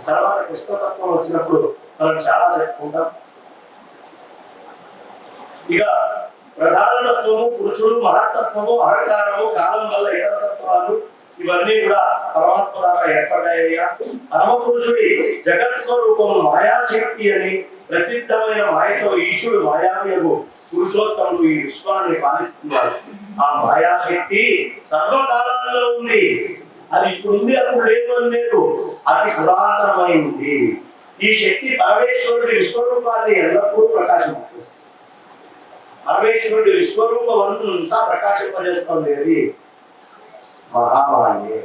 తర్వాత కృష్ణతత్వం వచ్చినప్పుడు మనం చాలా చెప్పుకుంటాం. ఇక ప్రధాన తత్వము పురుషుడు, మహత్తత్వము, అహంకారము, కాలం వల్ల ఇతర తత్వాలు ఇవన్నీ కూడా పరమాత్మ ద్వారా ఏర్పడ్డాయ్యా. పరమ పురుషుడి జగత్ స్వరూపము మాయాశక్తి అని ప్రసిద్ధమైన మాయతో ఈశుడు మాయావ్యము పురుషోత్తముడు ఈ విశ్వాన్ని పాలిస్తున్నారు. ఆ మాయాశక్తి సర్వకాలాల్లో ఉంది. అది ఇప్పుడు ఉంది, అప్పుడు లేదు అని లేదు. అతి పురాతనమైంది. ఈ శక్తి పరమేశ్వరుడి విశ్వరూపాన్ని ఎల్లప్పుడూ ప్రకాశింపజేస్తుంది. పరమేశ్వరుడి విశ్వరూపం అంతా ప్రకాశింపజేస్తుంది. అది మహామాయే.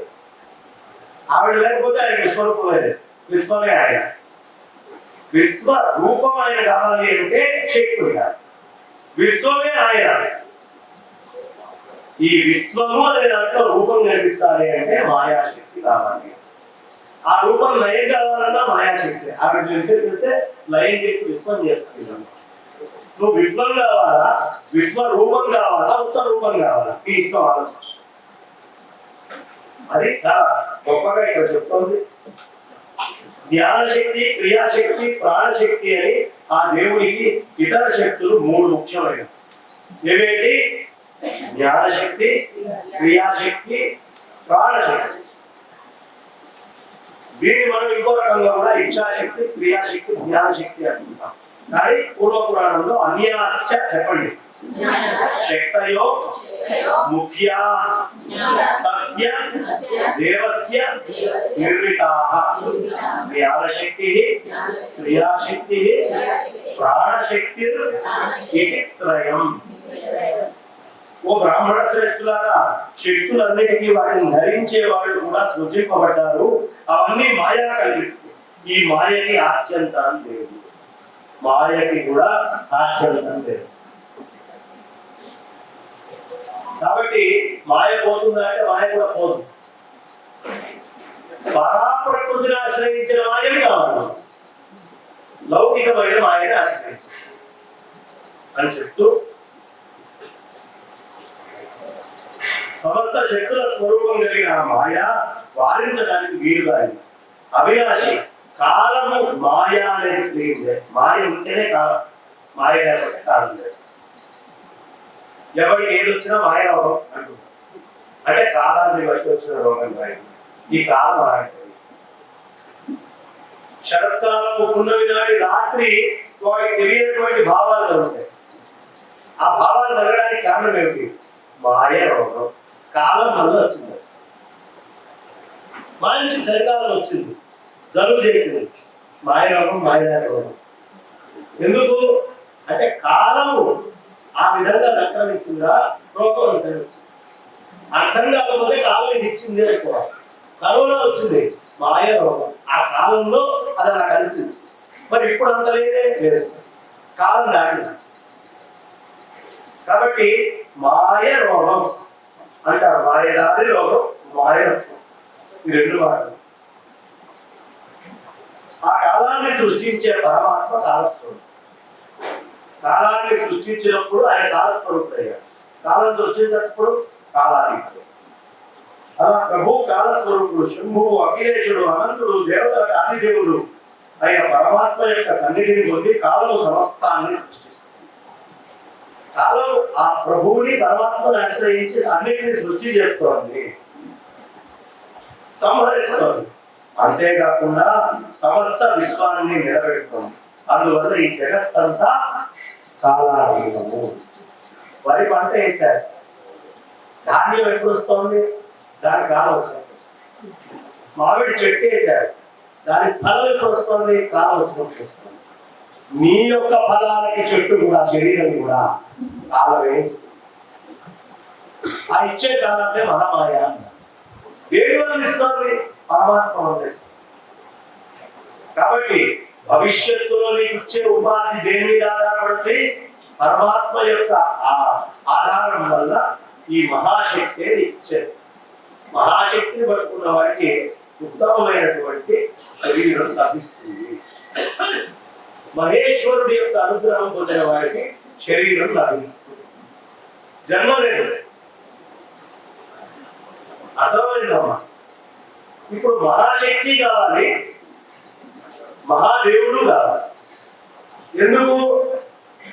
ఆవిడ లేకపోతే ఆయన విశ్వరూపమే లేదు. విశ్వమే ఆయన. విశ్వ రూపం ఆయన కావాలి అంటే శక్తి ఉండాలి. విశ్వమే ఆయన. ఈ విశ్వము అనే దాంట్లో రూపం కనిపించాలి అంటే మాయాశక్తి కావాలి. ఆ రూపం లయం కావాలన్నా మాయాశక్తి. ఆవిడ వెళ్తే లయం చేసి విశ్వం చేస్తుంది. నువ్వు విశ్వం కావాలా, విశ్వ రూపం కావాలా, ఉత్తర రూపం కావాలా, ఈ ఇష్టం ఆలోచించు. అది చాలా గొప్పగా ఇక్కడ చెప్తోంది. జ్ఞానశక్తి, క్రియాశక్తి, ప్రాణశక్తి అని ఆ దేవుడికి ఇతర శక్తులు మూడు ముఖ్యమైనవి. ఏవేంటి? జ్ఞానశక్తి, క్రియాశక్తి, ప్రాణశక్తి. దీన్ని మనం ఇంకో రకంగా కూడా ఇచ్ఛాశక్తి, క్రియాశక్తి, జ్ఞానశక్తి అంటున్నాం. కానీ పూర్వ పురాణంలో అన్యాశ్చ చెప్పండి. శక్తయో ముఖ్యాస్ తస్య దేవస్య నిర్మితాః జ్ఞానశక్తి, క్రియాశక్తి, ప్రాణశక్తి ఇది త్రయం. ఓ బ్రాహ్మణ శ్రేష్ఠులారా, శక్తులన్నిటికీ వాటిని ధరించే వాళ్ళు కూడా సృజింపబడ్డారు. అవన్నీ మాయా కలిగి. ఈ మాయకి ఆద్యంతం లేదు. మాయకి కూడా ఆద్యంతం లేదు. కాబట్టి మాయ పోతుందంటే మాయ కూడా పోదు. పరాప్రకృతిని ఆశ్రయించిన మాయని కావాలి, లౌకికమైన మాయని ఆశ్రయించాలి అని చెప్తూ సమస్త శక్తుల స్వరూపం కలిగిన ఆ మాయ వారించడానికి వీలుగా అవినాశి. కాలము మాయ అనేది తెలియదు. మాయ ఉంటేనే కాలం, మాయ లేకపోతే కాలం లేదు. ఎవరికి ఏది వచ్చినా మాయ రోగం అంటున్నారు. అంటే కాలాన్ని బట్టి వచ్చిన రోగం రాయండి. ఈ కాలం అలాంటిది. శరత్కాలపు పున్నమి నాటి రాత్రి వాడికి తెలియనటువంటి భావాలు కలుగుతాయి. ఆ భావాలు కలగడానికి కారణం ఏమిటి? మాయ రోగం. కాలం వల్ల వచ్చింది. మంచి చలికాలం వచ్చింది, జలుబు చేసింది. మాయ రోగం, మాయ రోగం. ఎందుకు అంటే కాలము ఆ విధంగా సంక్రమించిందా, రోగం వచ్చింది. అర్థం కాకపోతే కాలం ఇది ఇచ్చింది అనుకోవాలి. కరోనా వచ్చింది, మాయ రోగం. ఆ కాలంలో అది నాకు కలిసింది. మరి ఇప్పుడు అంత లేదే లేదు, కాలం దాటింది. కాబట్టి మాయ రోగం అంటారు. మాయదారి రోగం, మాయ ఈ రెండు మాటలు. ఆ కాలాన్ని సృష్టించే పరమాత్మ కాలస్వరూపుడు. కాలాన్ని సృష్టించినప్పుడు ఆయన కాలస్వరూపుడు అయ్యాడు. కాలం సృష్టించినప్పుడు కాలాతీతుడు. అలా ప్రభు కాలస్వరూపుడు, శంభువు, అఖిలేశుడు, అనంతుడు, దేవతలకు ఆదిదేవుడు అయిన పరమాత్మ యొక్క సన్నిధిని పొంది కాలము సమస్తాన్ని సృష్టిస్తుంది. కాలం ఆ ప్రభువుని, పరమాత్మను ఆశ్రయించి అన్నిటిని సృష్టి చేస్తోంది, సంహరిస్తోంది. అంతేకాకుండా సమస్త విశ్వాన్ని నిలబెడుతోంది. అందువల్ల ఈ జగత్తంతా కాలాధీనము. వరి పంట వేశారు, ధాన్యం ఎప్పుడు వస్తోంది? దాని కాలం వచ్చినప్పుడు. మామిడి చెట్టు వేశారు, దాని ఫలం ఎప్పుడు వస్తుంది? కాలం వచ్చినప్పుడు వస్తుంది. మీ యొక్క ఫలాలకి చెట్టు కూడా, శరీరం కూడా కాలం వేస్తుంది. ఆ ఇచ్చే కాలాన్ని మహామాయ. దేని వల్ల ఇస్తుంది? పరమాత్మ వల్ల ఇస్తుంది. కాబట్టి భవిష్యత్తులో నీకు ఇచ్చే ఉపాధి దేని మీద ఆధారపడుతుంది? పరమాత్మ యొక్క ఆధారం వల్ల ఈ మహాశక్తి ఇచ్చేది. మహాశక్తిని పట్టుకున్న వారికి ఉత్తమమైనటువంటి శరీరం లభిస్తుంది. మహేశ్వరుడి యొక్క అనుగ్రహం పొందిన వారికి శరీరం లభిస్తుంది, జన్మ లేదు. అర్థమైందమ్మా? ఇప్పుడు మహాశక్తి కావాలి, మహాదేవుడు కావాలి. ఎందుకు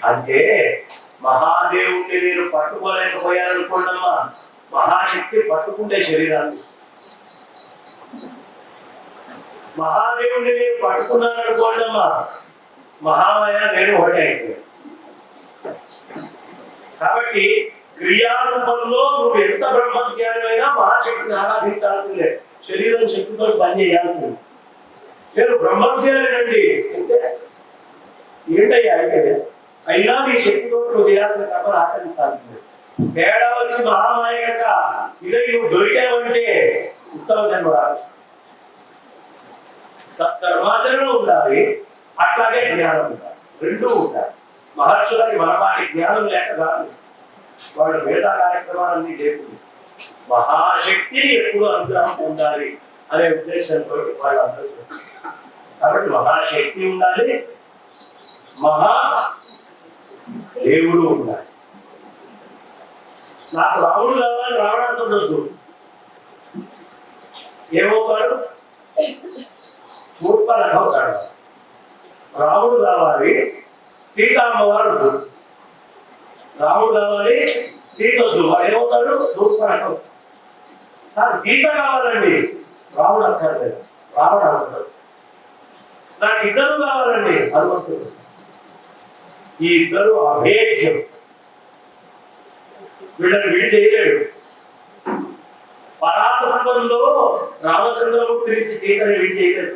అంటే మహాదేవుణ్ణి నేను పట్టుకోలేకపోయాననుకోండమ్మా, మహాశక్తి పట్టుకుంటే శరీరాన్ని. మహాదేవుణ్ణి నేను పట్టుకున్నాను అనుకోండమ్మా, మహామాయ నేను ఒకటే అయిపోయాను. కాబట్టి క్రియారూపంలో నువ్వు ఎంత బ్రహ్మజ్ఞానమైనా మహాశక్తిని ఆరాధించాల్సిందే, శరీరం శక్తితో పని చేయాల్సిందే. నేను బ్రహ్మజ్ఞాని రండి అంటే ఏంటయ్యా అయితే అయినా నీ శక్తితో నువ్వు చేయాల్సిన కర్మను ఆచరించాల్సిందే. తేడా వచ్చి మహామాయ కనుక ఇదే నువ్వు దొరికావంటే ఉత్తమ జన్మ రాదు. సత్కర్మాచరణ ఉండాలి, అట్లాగే జ్ఞానం ఉండాలి, రెండూ ఉండాలి. మహర్షులకి మనపాటి జ్ఞానం లేక కాదు, వాళ్ళు వేద కార్యక్రమాలన్నీ చేసింది. మహాశక్తిని ఎప్పుడు అనుగ్రహం పొందాలి అనే ఉద్దేశంతో వాళ్ళు అందరూ చేస్తారు. కాబట్టి మహాశక్తి ఉండాలి, మహా దేవుడు ఉండాలి. నాకు రాముడు కావాలి, రావణాసురుడు ఏమవుతాడు? శూర్పణఖ అవుతాడు. రాముడు కావాలి, సీత అమ్మవారు వద్దు. రాముడు కావాలి, సీత వద్దు, వాడు ఏమవుతాడు? శూర్పణఖ. నాకు సీత కావాలండి, రాముడు అక్కర్లేదు, రాముడు అవసరం. నాకు ఇద్దరు కావాలండి, హనుమంతుడు. ఈ ఇద్దరు అభేద్యం, వీళ్ళని విడి చేయలేడు. పరాతత్వంలో రామచంద్రమూర్తి నుంచి సీతని విడి చేయలేదు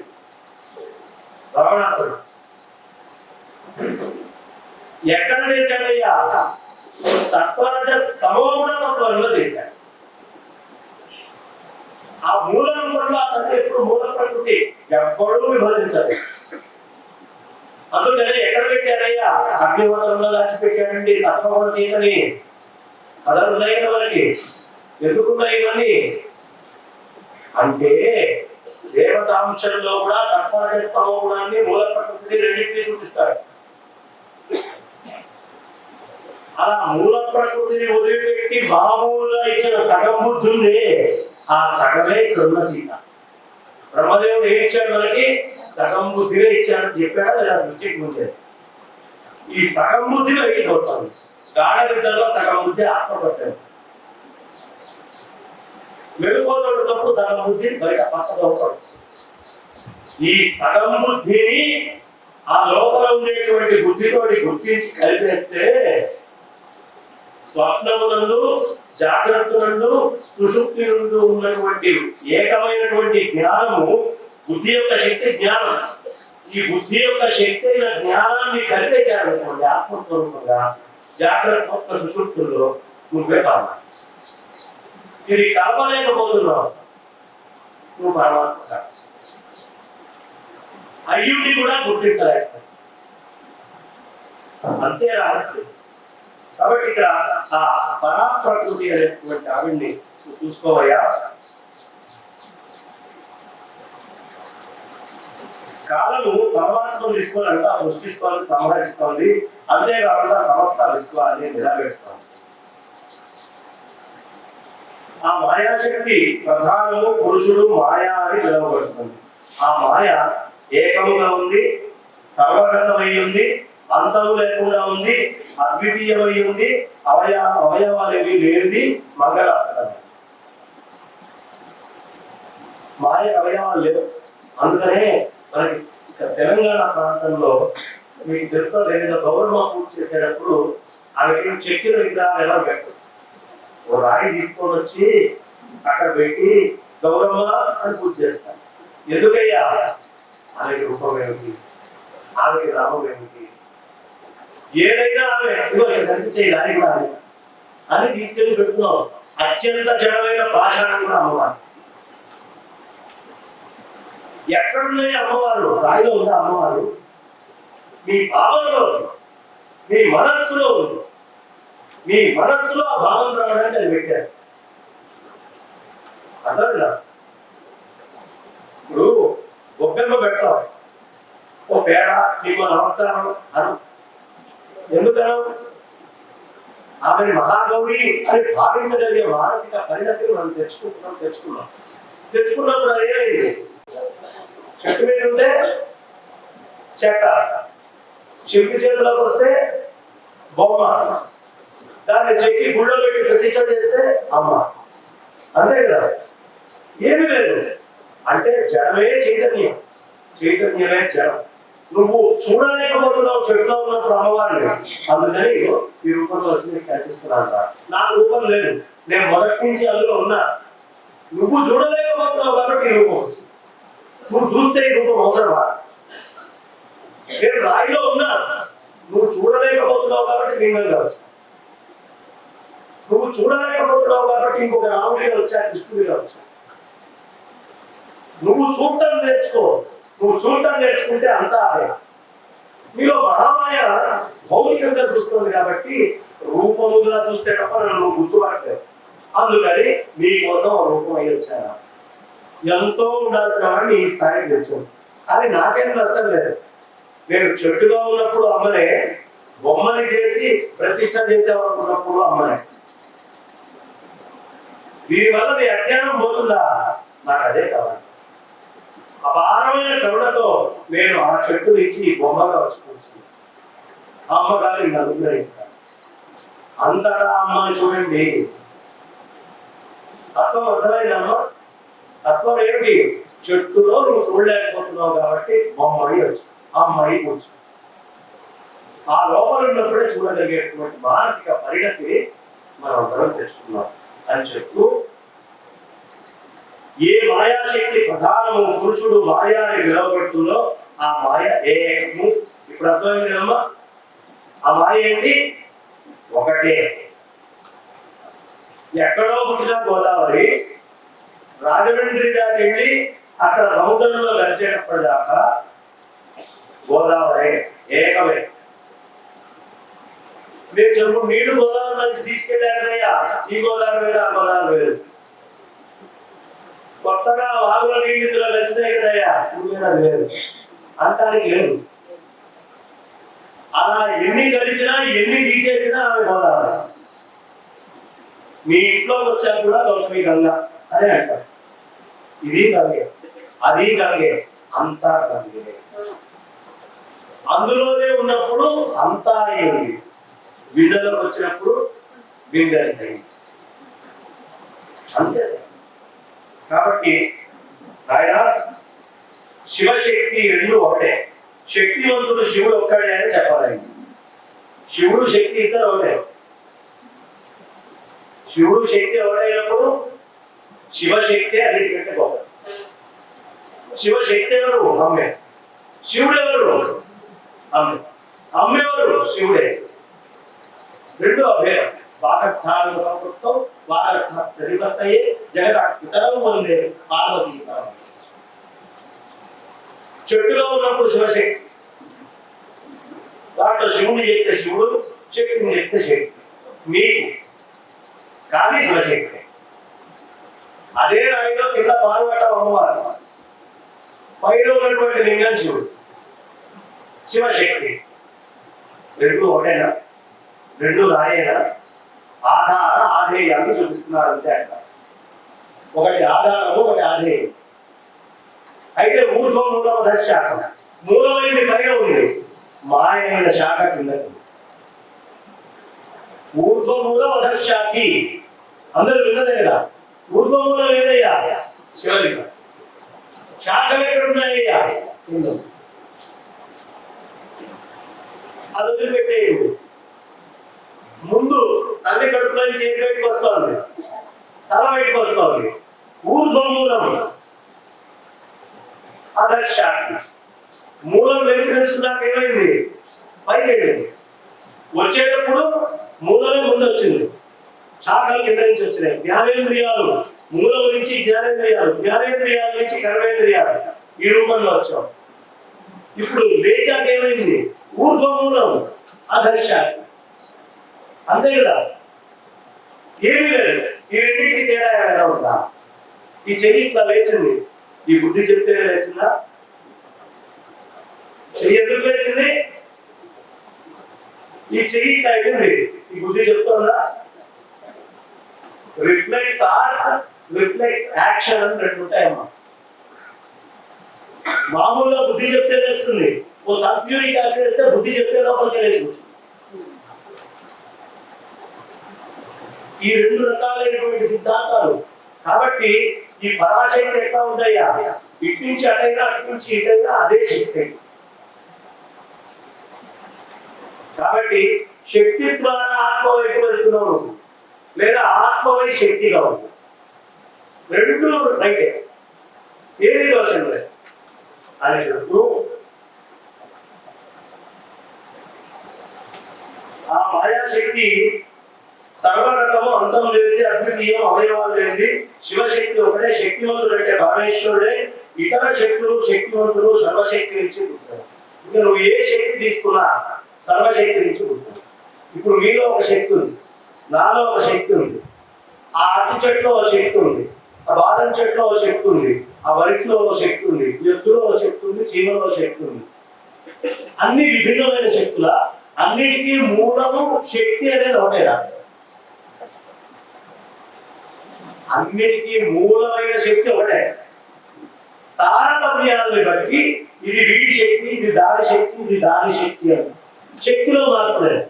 రావణాసురుడు. ఎక్కడ చేశాడయ్యా? సత్వరజ తమోగుణ తత్వంలో చేశాడు. ఆ మూల రూపంలో అతను ఎప్పుడు మూల ప్రకృతి ఎప్పుడూ విభజించదు. అందుకని ఎక్కడ పెట్టారయ్యా? అగ్నిహోత్రంలో దాచిపెట్టాడండి సత్వగుణ సీతని. కథలు ఉన్నాయి కదా మనకి. ఎందుకున్నాయి ఇవన్నీ అంటే దేవతాంశంలో కూడా సత్వరజస్తమో గుణాన్ని మూల ప్రకృతిని రెండింటినీ చూపిస్తాడు. అలా మూల ప్రకృతిని వదిలిపెట్టి మామూలుగా ఇచ్చిన సగం బుద్ధుంది, ఆ సగమే కరుణ సీత. బ్రహ్మదేవుడు ఏం ఇచ్చాడు మనకి? సగం బుద్ధినే ఇచ్చాడని చెప్పాడు లేదా సృష్టికి ముందే. ఈ సగం బుద్ధి బయటికి కొట్టాలి. గాఢ నిద్రలో సగం బుద్ధి ఆత్మపట్టాడు. మెలుకోతున్నప్పుడు సగం బుద్ధి బయట పక్కన ఉంటాడు. ఈ సగం బుద్ధిని ఆ లోపల ఉండేటువంటి బుద్ధితోటి గుర్తించి కలిపేస్తే స్వప్నమునందు, జాగ్రత్తనందు, సుషుప్తి నుండి ఉన్నటువంటి ఏకమైనటువంటి జ్ఞానము బుద్ధి యొక్క శక్తి జ్ఞానం. ఈ బుద్ధి యొక్క శక్తి అయిన జ్ఞానాన్ని కలిపేశాడనుకోండి ఆత్మస్వరూపంగా, జాగ్రత్త స్వప్న సుషుప్తుల్లో నువ్వే కావాలి. ఇది కలపలేకపోతున్నావు, నువ్వు పరమాత్మ కాదు. అయ్యుండి కూడా గుర్తించలేకపోతే అంతే రహస్యం. కాబట్టి ఇక్కడ ఆ పరాప్రకృతి అనేటువంటి ఆవిడ్ని చూసుకోవయ్యా. కాలము పరమాత్మను తీసుకోవాలంటే సృష్టిస్తోంది, సంహరిస్తోంది. అంతేకాకుండా సమస్త విశ్వాన్ని నిలబెడుతోంది. ఆ మాయాశక్తి ప్రధానము పురుషుడు మాయా అని పిలువబడుతుంది. ఆ మాయ ఏకముగా ఉంది, సర్వగతమై ఉంది, అంతము లేకుండా ఉంది, అద్వితీయమై ఉంది, అవయవాలు ఏవి లేనిది, మంగళప్రదమే. మాయ అవయవాలు లేవు. అందుకనే మనకి తెలంగాణ ప్రాంతంలో మీకు తెలుసో తెలియదు, గౌరవ పూజ చేసేటప్పుడు ఆమెకి చెక్కిన విగ్రహాలు ఎలా పెట్టు, ఓ రాయి తీసుకొని వచ్చి అక్కడ పెట్టి గౌరవ అని పూజ చేస్తాను. ఎందుకయ్యా? ఆమెకి రూపం ఏమిటి, ఆమెకి నామం ఏమిటి, ఏదైనా ఆమె కనిపించే దాని కూడా ఆమె అని తీసుకెళ్లి పెడుతున్నాం. అత్యంత జడమైన పాషాణం కూడా అమ్మవారు. ఎక్కడున్నాయి అమ్మవారు? రాయిలో ఉందా అమ్మవారు? మీ భావనలో ఉంది, మీ మనస్సులో ఉంది. మీ మనస్సులో ఆ భావన రావడానికి అది పెట్టారు. అర్థమైందా? ఇప్పుడు గొప్పెమ్మ పెడతాం, ఓ పేడ నీకు నమస్కారం అను. ఎందుకనో? ఆమెని మహాగౌరి అని భావించగలిగే మానసిక పరిణతిని మనం తెచ్చుకున్నప్పుడు అదేమైంది? చెట్టు మీద ఉంటే చెక్క, శిల్పి చేతిలోకి వస్తే బొమ్మ, దాన్ని చెక్కి గుళ్ళో పెట్టి ప్రతిష్ట చేస్తే అమ్మ. అంతే కదా, ఏమీ లేదు. అంటే జడమే చైతన్యం, చైతన్యమే జడం. నువ్వు చూడలేకపోతున్నావు చెట్టులో ఉన్నప్పుడు అమ్మవారిని, అందుకని ఈ రూపంలో వచ్చి కనిపిస్తున్నాను. నాకు రూపం లేదు, నేను మొదటి నుంచి అందులో ఉన్నా. నువ్వు చూడలేకపోతున్నావు కాబట్టి ఈ రూపం వచ్చింది. నువ్వు చూస్తే ఈ రూపం అవసరమా? నేను రాయిలో ఉన్నా, నువ్వు చూడలేకపోతున్నావు కాబట్టి లింగంగా వచ్చా. నువ్వు చూడలేకపోతున్నావు కాబట్టి ఇంకొక రాముడిగా వచ్చా, కృష్ణుడిగా వచ్చా. నువ్వు చూడటం నేర్చుకో, నువ్వు చూడటం నేర్చుకుంటే అంతా అదే. మీలో మహామాయ భౌతికంగా చూస్తుంది కాబట్టి రూపముగా చూస్తే తప్ప నువ్వు గుర్తుపట్టలేదు. అందుకని నీ కోసం రూపం అయి వచ్చాను. ఎంతో ఉండాల్సిన వాడిని ఈ స్థాయికి తెచ్చాను. కానీ నాకేం నష్టం లేదు. నేను చెట్టుగా ఉన్నప్పుడు అమ్మనే, బొమ్మని చేసి ప్రతిష్ట చేసేవాళ్ళకున్నప్పుడు అమ్మనే. దీనివల్ల నీ అజ్ఞానం పోతుందా? నాకు అదే కావాలి. అపారమైన కరుణతో నేను ఆ చెట్టు ఇచ్చి బొమ్మగా వచ్చి కూర్చున్నాను. అమ్మగారు నేను అనుగ్రహించాను. అంతటా అమ్మని చూడండి. తత్వం అర్థమైందమ్మా? తత్వం ఏమిటి? చెట్టులో నువ్వు చూడలేకపోతున్నావు కాబట్టి బొమ్మడి వచ్చి అమ్మాయి కూర్చు. ఆ లోపల ఉన్నప్పుడే చూడగలిగేటువంటి మానసిక పరిణతి మనం అందరం తెచ్చుకున్నాం అని చెప్తూ, ఏ మాయాశక్తి ప్రధానము పురుషుడు మాయా అని పిలువబడుతుందో ఆ మాయ ఏకము. ఇప్పుడు అర్థమైంది కదమ్మా? ఆ మాయ ఏంటి? ఒకటే. ఎక్కడో పుట్టిన గోదావరి రాజమండ్రి దాటి వెళ్ళి అక్కడ సముద్రంలో కలిసేటప్పటిదాకా గోదావరి ఏకమే. మీరు చెరువు నీళ్లు గోదావరి నుంచి తీసుకెళ్ళారు కదయ్యా, ఈ గోదావరి వేరు, ఆ గోదావరి వేరు. కొత్తగా వాగులో నీళ్ళు ఇందులో కలిసినాయి కదయ్యా, అది లేదు అంటానికి లేదు. అలా ఎన్ని కలిసినా ఎన్ని తీసేసినా ఆమె గోదావరి. మీ ఇంట్లోకి వచ్చాక కూడా గౌతమి గంగ అని అంటారు. ఇది గంగే, అది గంగే, అంతా గంగే. అందులోనే ఉన్నప్పుడు అంతా అయింది, బిందెలోకి వచ్చినప్పుడు బిందెలు అయింది. అంతే. కాబట్టి ఆయన శివశక్తి రెండు ఒకటే. శక్తివంతుడు శివుడు ఒక్కడే అని చెప్పాలి. శివుడు శక్తి ఇద్దరు ఒకటే. శివుడు శక్తి ఎవరైనప్పుడు శివశక్తి అన్నిటికంటే గొప్ప. శివశక్తి ఎవరు? అమ్మే. శివుడు ఎవరు? అమ్మే. అమ్మెవరు? శివుడే. రెండు అభేదం. వాగర్థాన సంపృక్తం వాగర్థ ప్రతిపత్తయే జగదాతరం వందే పార్వతీ. చెట్టులో ఉన్నప్పుడు శివశక్తి, దాంట్లో శివుడిని చెప్తే శివుడు, శక్తిని చెప్తే శక్తి. మీకు కానీ శివశక్తి. అదే రాయిలో కింద పాల్గొట్ట అమ్మవారు, పైన ఉన్నటువంటి లింగం శివుడు, శివశక్తి. రెండు ఒకటేనా? రెండు రాయేనా? ఆధార ఆధేయాన్ని చూపిస్తున్నారు అంతే అంట. ఒకటి ఆధారము, ఒకటి ఆధేయం. అయితే ఊర్ధ్వ మూలమధ శాఖ, మూలమైంది పైన ఉంది, మాయ అయిన శాఖ కింద. ఊర్ధ్వ మూలమధ శాఖి అందరూ విన్నదే కదా. ఊర్ధ్వ మూలం ఏదయ్యా? శివలింగం. శాఖలు ఎక్కడ ఉన్నాయ్యా? అది వదిలిపెట్టేయండి. ముందు తల్లి కడుపులో చేతి బయటకు వస్తుంది, తల బయటకు వస్తుంది. ఊర్ధ్వమూలం అధశాఖి. మూలం లేచి తెలుసుకున్నాక ఏమైంది? పైకి వెళ్ళింది. వచ్చేటప్పుడు మూలమే ముందు వచ్చింది, శాఖలు కింద నుంచి వచ్చినాయి. జ్ఞానేంద్రియాలు మూలం నుంచి జ్ఞానేంద్రియాలు, జ్ఞానేంద్రియాల నుంచి కర్మేంద్రియాలు, ఈ రూపంలో వచ్చాం. ఇప్పుడు లేచాక ఏమైంది? ఊర్ధ్వమూలం అధశాఖి. అంతే కదా. ఏమీ లేదు. ఈ రెండింటికి తేడా ఏమైనా ఉందా? ఈ చెయ్యి ఇట్లా లేచింది, ఈ బుద్ధి చెప్తేనే లేచిందా? చెయ్యి ఎందుకు లేచింది? ఈ చెయ్యి ఇట్లా అయింది, ఈ బుద్ధి చెప్తుందా? రిఫ్లెక్స్ ఆర్ట్, రిఫ్లెక్స్ యాక్షన్ అని రెండు ఉంటాయమ్మా. మామూలుగా బుద్ధి చెప్తే లేస్తుంది, ఓ సల్ఫ్యూరిక్ యాసిడ్ వేస్తే బుద్ధి చెప్పే లోపలికి లేదు. ఈ రెండు రకాలైనటువంటి సిద్ధాంతాలు. కాబట్టి ఈ పరాశక్తి ఎట్లా ఉందయ్యా, ఇటు నుంచి అటైనా అటు నుంచి ఇటైనా అదే శక్తి. కాబట్టి శక్తి ద్వారా ఆత్మ వైపు వెళ్తున్నావు లేదా ఆత్మవై శక్తిగా ఉంది, రెండు రైటే, ఏది దోషం లేదు అని చెప్తూ ఆ మాయాశక్తి సర్వరకము అంతం లేనిది, అద్వితీయం, అవయవాలు లేనిది శివశక్తి ఒకటే. శక్తివంతుడు అంటే పరమేశ్వరుడే. ఇతర శక్తులు శక్తివంతులు సర్వశక్తి నుంచి పుట్టారు. ఇంకా నువ్వు ఏ శక్తి తీసుకున్నా సర్వశక్తి నుంచి పుట్టారు. ఇప్పుడు మీలో ఒక శక్తి ఉంది, నాలో ఒక శక్తి ఉంది, ఆ అరటి చెట్లో ఒక శక్తి ఉంది, ఆ బాదం చెట్లో ఒక శక్తి ఉంది, ఆ వరిలో ఒక శక్తి ఉంది, ఎద్దులో ఒక శక్తి ఉంది, చీమలో ఒక శక్తి ఉంది. అన్ని విభిన్నమైన శక్తుల, అన్నిటికీ మూలము శక్తి అనేది ఒకటేనా? అన్నిటికీ మూలమైన శక్తి ఒకటే. తారతమ్యాలని బట్టి ఇది వీడి శక్తి, ఇది దాని శక్తి, ఇది దాని శక్తి అని శక్తిలో మార్పు లేదు.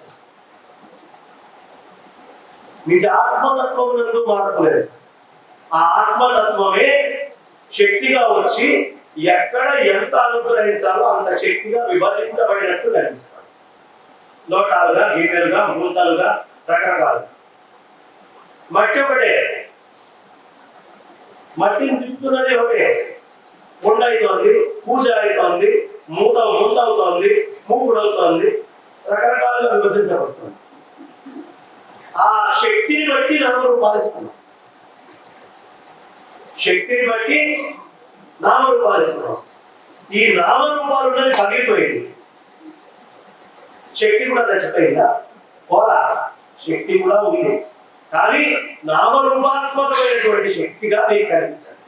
నిజ ఆత్మతత్వం నందు మార్పు లేదు. ఆ ఆత్మతత్వమే శక్తిగా వచ్చి ఎక్కడ ఎంత అనుగ్రహించాలో అంత శక్తిగా విభజించబడినట్టు కనిపిస్తాడు. లోటాలుగా, గిన్నెలుగా, మూతలుగా, రకరకాలు. మట్టి ఒకటే, మట్టిని తిప్పుతున్నది ఒకటే. కొండ అవుతోంది, పూజ అవుతోంది, మూత అవుతోంది, మూకుడు అవుతోంది, రకరకాలుగా విభజించబడుతుంది. ఆ శక్తిని బట్టి నామరూపాలిస్తున్నాం, శక్తిని బట్టి నామరూపాలిస్తున్నాం. ఈ నామరూపాలు ఉన్నది పగిలిపోయింది, శక్తి కూడా చచ్చిపోయిందా? పోరా, శక్తి కూడా ఉంది, కానీ నామరూపాత్మకమైనటువంటి శక్తిగా నీకు కనిపించాలి.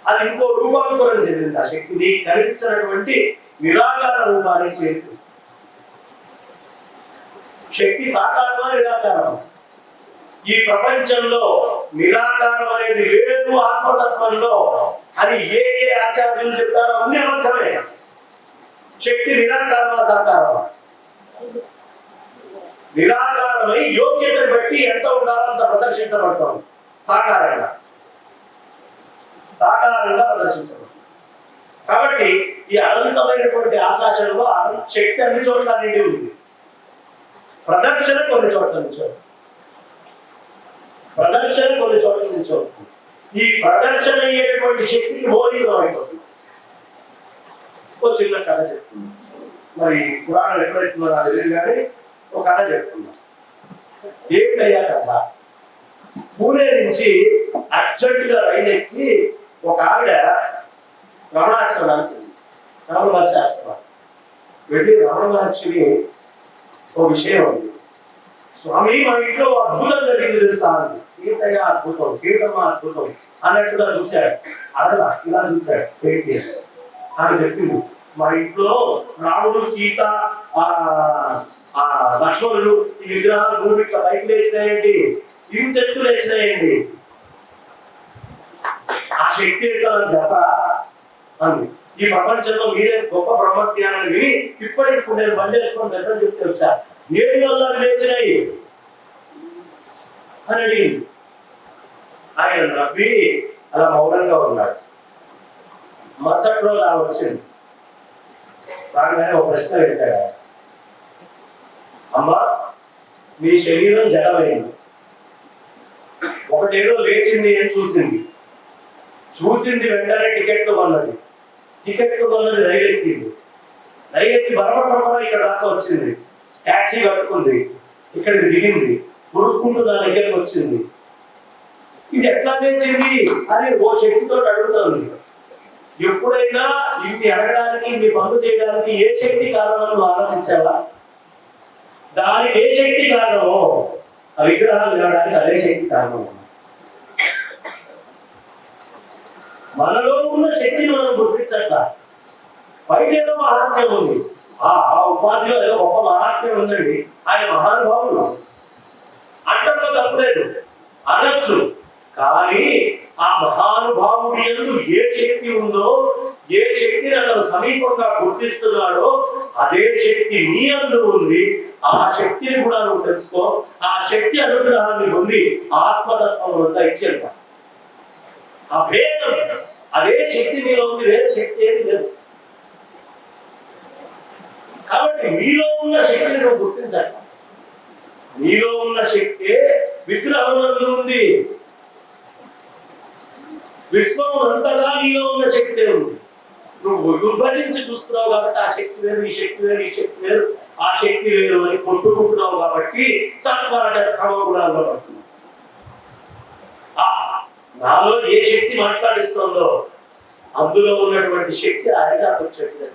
అది ఇంకో రూపాంతరం చెందింది. ఆ శక్తి నీకు కనిపించినటువంటి నిరాకార రూపానికి చేరుతుంది. శక్తి సాకారమా నిరాకారమా? ఈ ప్రపంచంలో నిరాకారం అనేది లేదు ఆత్మతత్వంలో అని ఏ ఏ ఆచార్యులు చెప్తారో అన్ని అబద్ధమే. శక్తి నిరాకారమా సాకారమా? నిరాకారమై యోగ్యతను బట్టి ఎంత ఉండాలో అంత ప్రదర్శించబడతాం. సాకారంగా ప్రదర్శించబడుతుంది. కాబట్టి ఈ అనంతమైనటువంటి ఆకాశంలో శక్తి అన్ని చోట్ల నిండి ఉంది. ప్రదర్శన కొన్ని చోట్ల నుంచి, ప్రదర్శన కొన్ని చోట్ల నుంచి. ఈ ప్రదర్శన అయ్యేటటువంటి శక్తికి మోహీతం అయిపోతుంది. ఒక చిన్న కథ చెప్తుంది. మరి పురాణం ఎక్కడైతుందో నాకు తెలియదు కానీ ఒక కథ చెప్తున్నా. ఏమిటయ్యా కథ? పూణే నుంచి అర్జెంటుగా రైలు ఎక్కి ఒక ఆవిడ రమణాశ్రమానికి రమణ మహర్షి ఆశ్రమం వెళ్ళి రమణ మహర్షిని ఒక విషయం ఉంది, స్వామి మా ఇంట్లో అద్భుతం జరిగింది తెలుసా? ఏంటయ్యా అద్భుతం? ఏంటమ్మా అద్భుతం అన్నట్టుగా చూశాడు. అడలా ఇలా చూశాడు. ఏంటి ఆమె చెప్పింది, మా ఇంట్లో రాముడు, సీత, లక్ష్మణుడు ఈ విగ్రహాలు భూమి ఇట్లా పైకి లేచినాయండి, ఇంత ఎత్తు లేచినాయండి. ఆ శక్తి ఏంటో చెప్పరా అంది. ఈ ప్రపంచంలో మీరే గొప్ప బ్రహ్మజ్ఞానాన్ని విని ఇప్పటికిప్పుడు నేను బండి వేసుకొని దగ్గర చెప్తే వచ్చా, ఏమి వల్ల లేచినాయి అని అడిగింది. ఆయన నవ్వి అలా మౌనంగా ఉన్నాడు. మరుసటి రోజు అలా వచ్చింది. రాగానే ఒక ప్రశ్న వేశాడు, అమ్మా నీ శరీరం జడమైంది, ఒకటేదో లేచింది అని చూసింది వెంటనే టికెట్లు కొన్నది రైలు ఎక్కింది, రైలు ఎక్కి బరబర ఇక్కడ దాకా వచ్చింది, ట్యాక్సీ కట్టుకుంది, ఇక్కడికి దిగింది, ఉరుక్కుంటూ నా దగ్గరకు వచ్చింది. ఇది ఎట్లా లేచింది అని ఓ శక్తితో అడుగుతుంది. ఎప్పుడైనా ఇన్ని అడగడానికి, ఇన్ని పనులు చేయడానికి ఏ శక్తి కారణం ఆలోచించావా? దానికి ఏ శక్తి కారణమో ఆ విగ్రహాలు తినడానికి అదే శక్తి కారణం. మనలో ఉన్న శక్తిని మనం గుర్తించట్లా. బయట ఏదో మహాత్మ్యం ఉంది, ఆ ఉపాధిలో ఏదో గొప్ప మహాత్మ్యం ఉందండి, ఆయన మహానుభావుడు అంటంలో తప్పలేదు, అనొచ్చు. కానీ ఆ మహానుభావుడి యందు ఏ శక్తి ఉందో ఏ శక్తిని అతను సమీపంగా గుర్తిస్తున్నాడో అదే శక్తి నీ అందు ఉంది. ఆ శక్తిని కూడా నువ్వు తెలుసుకో. ఆ శక్తి అనుగ్రహాన్ని పొంది ఆత్మతత్వం అంతా ఇచ్చేట ఆ భేదం అదే శక్తి మీలో ఉంది, వేరే శక్తి ఏది లేదు. కాబట్టి మీలో ఉన్న శక్తిని నువ్వు గుర్తించాలి. నీలో ఉన్న శక్తి విగ్రహం ఉంది. విశ్వం అంతటా నీలో ఉన్న శక్తి ఉంది. నువ్వు విభజించి చూస్తున్నావు కాబట్టి ఆ శక్తి వేరు, ఈ శక్తి వేరు, ఈ శక్తి వేరు, ఆ శక్తి వేరు అని కొట్టుకుంటున్నావు కాబట్టి సత్వరజస్తమ గుణాల్లో పడుతున్నావు. నాలో ఏ శక్తి మాట్లాడిస్తుందో అందులో ఉన్నటువంటి శక్తి అరికాకు వచ్చేది.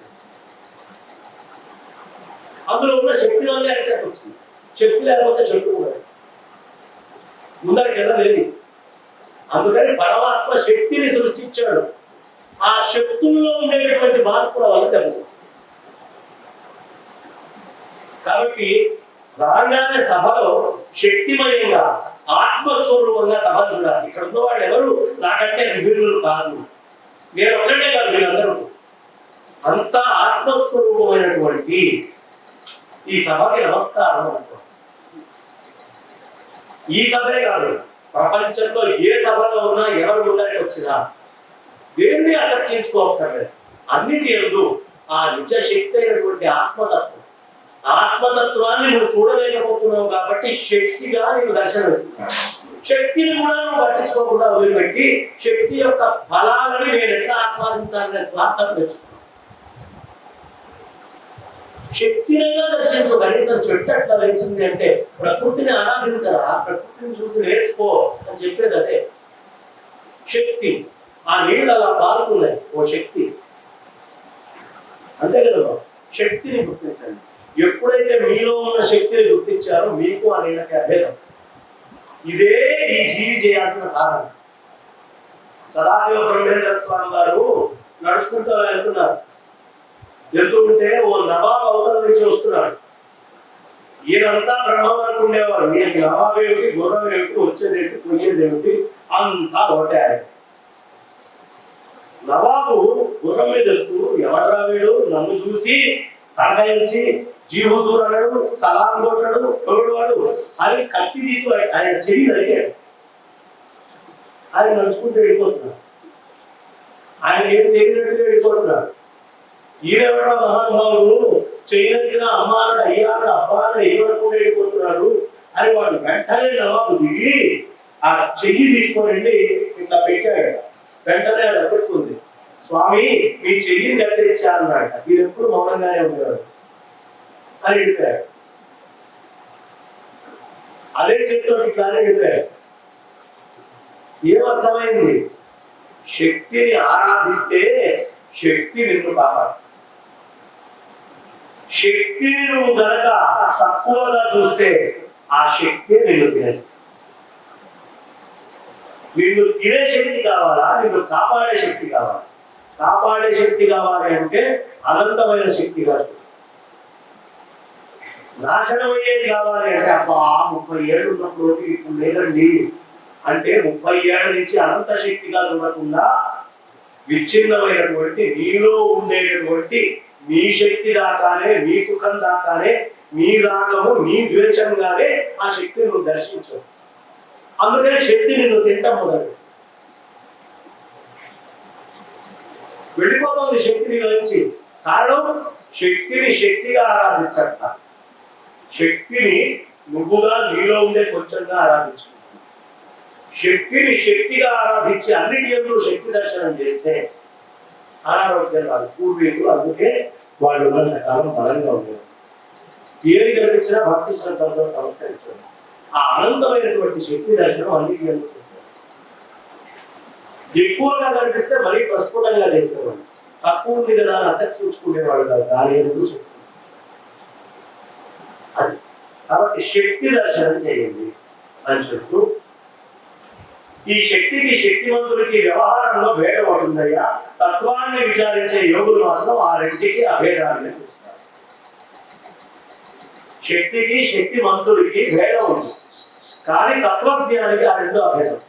అందులో ఉన్న శక్తి వల్లే అరికాకు వచ్చింది. శక్తి లేకపోతే చెట్టు కూడా ముందరికి వెళ్ళలేదు. అందుకని పరమాత్మ శక్తిని సృష్టించాడు. ఆ శక్తుల్లో ఉండేటటువంటి మార్పుల వల్ల జరుగుతుంది. కాబట్టి రాగానే సభలో శక్తిమయంగా ఆత్మస్వరూపంగా సభ చూడాలి. ఇక్కడ ఉన్న వాళ్ళు ఎవరు నాకంటే విభిన్నులు కాదు, నేను ఒక్కడే కాదు, మీరందరూ అంతా ఆత్మస్వరూపమైనటువంటి ఈ సభకి నమస్కారం అనుకో. ఈ సభే కాదు, ప్రపంచంలో ఏ సభలో ఉన్నా ఎవరు ముందరికి వచ్చినా దేన్ని అసర్చించుకోక్కర్లేదు. అన్నిటి ఎందు ఆ నిజ శక్తి అయినటువంటి ఆత్మతత్వం, ఆత్మతత్వాన్ని నువ్వు చూడలేకపోతున్నావు కాబట్టి శక్తిగా నీకు దర్శనమిస్తున్నావు. శక్తిని కూడా నువ్వు పట్టించుకోకుండా వదిలిపెట్టి శక్తి యొక్క ఫలాలని నేను ఎట్లా ఆస్వాదించాలనే స్వార్థం తెచ్చుకున్నావు. శక్తినైనా దర్శించు. కనీసం చెట్టు అట్లా లేచింది అంటే ప్రకృతిని ఆరాధించరా, ప్రకృతిని చూసి నేర్చుకో అని చెప్పేది అదే శక్తి. ఆ నీళ్ళు అలా పారుతున్నాయి, ఓ శక్తి. అంతే కదా, శక్తిని గుర్తించండి. ఎప్పుడైతే మీలో ఉన్న శక్తిని గుర్తించారో మీకు ఆ నీళ్ళకి అభేదం. ఇదే ఈ జీవి చేయాల్సిన సాధన. సదాశివ బ్రహ్మేంద్ర స్వామి గారు నడుచుకుంటూ వెళ్తున్నారు. వెళ్తుంటే ఓ నవాబ్ అవతల నుంచి వస్తున్నాడు. ఈయనంతా బ్రహ్మం అనుకునేవాడు. ఈయనకి నవాబ్ ఏమిటి, గుర్రం ఏమిటి, వచ్చేదేమిటి, పోయేదేమిటి అంతా ఒకటే. ఆయన నవాబు గుర్రం మీద వెళ్తూ ఎవడరా వీడు, నన్ను చూసి తనకాయించి జీహుజూర్ అన్నాడు, సలాం కొట్టాడు, తోడువాడు అని కత్తి తీసి ఆయన చెయ్యి నరికాడు. ఆయన నడుచుకుంటూ వెళ్ళిపోతున్నాడు. ఆయన ఏం తెలియనట్టుగా వెళ్ళిపోతున్నాడు. ఈయనెవడా మహానుభావుడు, చెయ్యనరికిన అమ్మాడు, అయ్యాడు, అబ్బాడు ఏమనుకుంటూ వెళ్ళిపోతున్నాడు అని వాడు వెంటనే నవాబు దిగి ఆ చెయ్యి తీసుకొని వెళ్ళి ఇట్లా పెట్టాడు. వెంటనే అది ఎప్పటికుంది. స్వామి మీ చెయ్యిని కత్తిరించా అన్నాడు. మీరు ఎప్పుడు మౌనంగానే ఉండేవాడు అని వెళ్ళిపోయాడు. అదే చేతితో ఇట్లానే వెళ్ళిపోయాడు. ఏమర్థమైంది? శక్తిని ఆరాధిస్తే శక్తి నిన్ను కాపాడు. శక్తిని నువ్వు గనక తక్కువగా చూస్తే ఆ శక్తి నిన్ను తినేస్తుంది. నిన్ను తినే శక్తి కావాలా, నిన్ను కాపాడే శక్తి కావాలా? కాపాడే శక్తి కావాలి అంటే అనంతమైన శక్తి కాదు. నాశనం అయ్యేది కావాలి అంటే అబ్బా 30 ఏళ్ళు ఉన్నప్పుడు ఇప్పుడు లేదండి అంటే 30 ఏళ్ల నుంచి అనంత శక్తిగా చూడకుండా విచ్ఛిన్నమైనటువంటి నీలో ఉండేటటువంటి నీ శక్తి దాకానే, నీ సుఖం దాకానే, నీ రాగము, నీ ద్వేషంగానే ఆ శక్తిని నువ్వు దర్శించవు. అందుకని శక్తి నిన్ను తింటాం మొదలు వెళ్ళిపోతుంది శక్తి నీలో నుంచి. కారణం శక్తిని శక్తిగా ఆరాధించట. శక్తిని నువ్వుగా నీలో ఉండే కొంచెంగా ఆరాధించుకుంటావు. శక్తిని శక్తిగా ఆరాధించి అన్నిటి యందు శక్తి దర్శనం చేస్తే అనారోగ్యం కాదు. పూర్వీకులు అందుకే వాళ్ళు ఉన్నంతకాలం బలంగా ఉండేవారు. ఏది కనిపించినా భక్తి శ్రద్ధలతో నమస్కరించారు. ఆ అనంతమైనటువంటి శక్తి దర్శనం అన్నిటి యందు చేశారు. ఎక్కువగా కనిపిస్తే మరీ ప్రస్ఫుటంగా చేసేవాడు. తక్కువ ఉంది కదా అని ఆసక్తి ఉంచుకునేవాడు కాదు. దాని ఎందుకు చెప్తుంది అది. కాబట్టి శక్తి దర్శనం చేయండి అని చెప్తూ, ఈ శక్తికి శక్తివంతుడికి వ్యవహారంలో భేదం ఉంటుందయ్యా. తత్వాన్ని విచారించే యోగులు మాత్రం ఆ రెంటికి అభేదాన్ని చూస్తారు. శక్తికి శక్తివంతుడికి భేదం ఉంది, కానీ తత్వజ్ఞానికి ఆ రెండు అభేదం.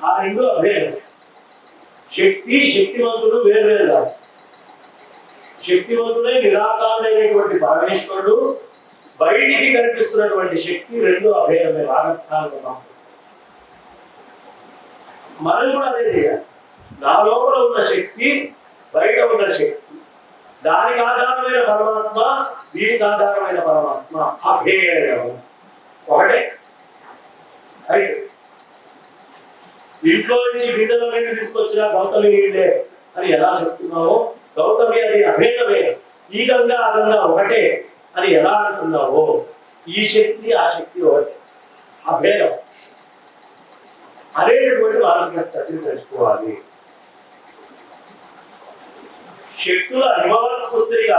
ఆ రెండు అభేదం. శక్తి శక్తివంతుడు వేరు కాదు. శక్తివంతుడే నిరాకారుడైనటువంటి పరమేశ్వరుడు, బయటికి కనిపిస్తున్నటువంటి శక్తి రెండు అభేదమే. వాగర్థాలకు సంబంధం మనం కూడా అదే చేయాలి. నా లోపల ఉన్న శక్తి, బయట ఉన్న శక్తి, దానికి ఆధారమైన పరమాత్మ, దీనికి ఆధారమైన పరమాత్మ అభేదము ఒకటే. అయితే ఇంట్లో నుంచి బిందెలో నీళ్ళు తీసుకొచ్చిన గౌతమి నీళ్ళే అని ఎలా చెప్తున్నావో, గౌతమి అది అభేదమే, ఈ గంగా ఆ గంగా ఒకటే అని ఎలా అంటున్నావో, ఈ శక్తి ఆ శక్తి ఒకటే, అభేదం అనేటటువంటి మానసిక స్థితిని తెలుసుకోవాలి. శక్తుల హిమవత్పుత్రిక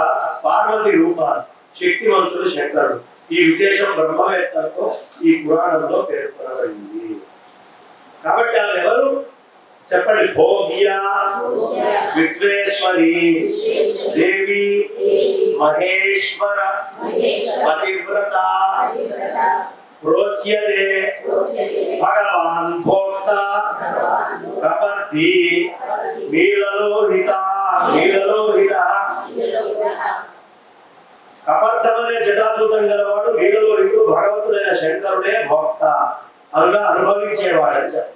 పార్వతి రూపాలు, శక్తివంతుడు శంకరుడు. ఈ విశేషం బ్రహ్మవేత్తలతో ఈ పురాణంలో పేర్కొనబడింది. కాబట్టి ఆమె ఎవరు చెప్పండి? భోగ్య విశ్వేశ్వరి దేవి మహేశ్వర పతివ్రత ప్రోచ్యతే భగవాన్ భోక్త కపర్ధి నీలలోహిత. నీలలోహిత కపర్థమనే జటాజూటం గలవాడు, నీలలోహితుడు భగవంతుడైన శంకరుడే భోక్త, అనుగా అనుభవించేవాడని చెప్తారు.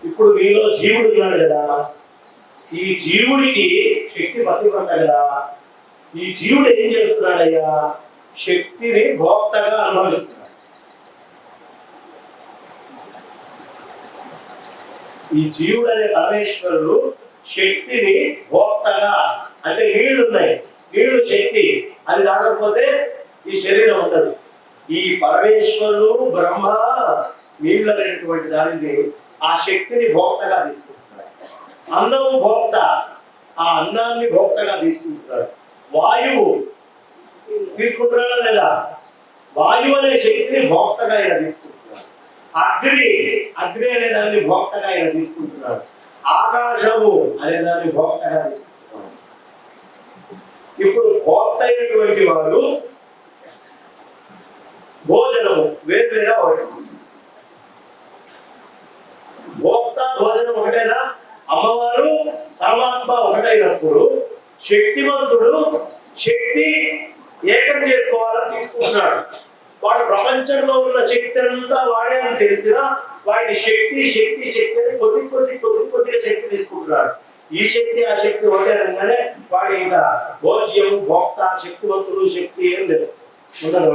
ఇప్పుడు మీలో జీవుడు ఉన్నాడు కదా, ఈ జీవుడికి శక్తి పతివ్రత కదా, ఈ జీవుడు ఏం చేస్తున్నాడయ్యా? శక్తిని భోక్తగా అనుభవిస్తున్నాడు. ఈ జీవుడు అనే పరమేశ్వరుడు శక్తిని భోక్తగా, అంటే నీళ్లు ఉన్నాయి, నీళ్లు శక్తి, అది కాకపోతే ఈ శరీరం ఉండదు. ఈ పరమేశ్వరుడు బ్రహ్మ నీళ్ళు అనేటువంటి దానిని, ఆ శక్తిని భోక్తగా తీసుకుంటున్నాడు. అన్నం భోక్త, ఆ అన్నాన్ని భోక్తగా తీసుకుంటున్నాడు. వాయువు తీసుకుంటున్నాడా లేదా? వాయువు అనే శక్తిని భోక్తగా ఆయన తీసుకుంటున్నాడు. అగ్ని, అగ్ని అనే దాన్ని భోక్తగా ఆయన తీసుకుంటున్నాడు. ఆకాశము అనే దాన్ని భోక్తగా తీసుకుంటున్నాడు. ఇప్పుడు భోక్త అయినటువంటి వాడు భోజనము వేరువేరా ఒకటి. భోక్త భోజనం ఒకటేనా? అమ్మవారు పరమాత్మ ఒకటైనప్పుడు శక్తివంతుడు శక్తి ఏకం చేసుకోవాలని తీసుకుంటున్నాడు. వాడు ప్రపంచంలో ఉన్న శక్తి అంతా వాడే అని తెలిసినా వాడి శక్తి శక్తి శక్తి అని కొద్దిగా శక్తి తీసుకుంటున్నాడు. ఈ శక్తి ఆ శక్తి ఒకటే అనగానే వాడి ఇంకా భోజ్యం భోక్త శక్తివంతుడు శక్తి ఏం లేదు, ఉండదు.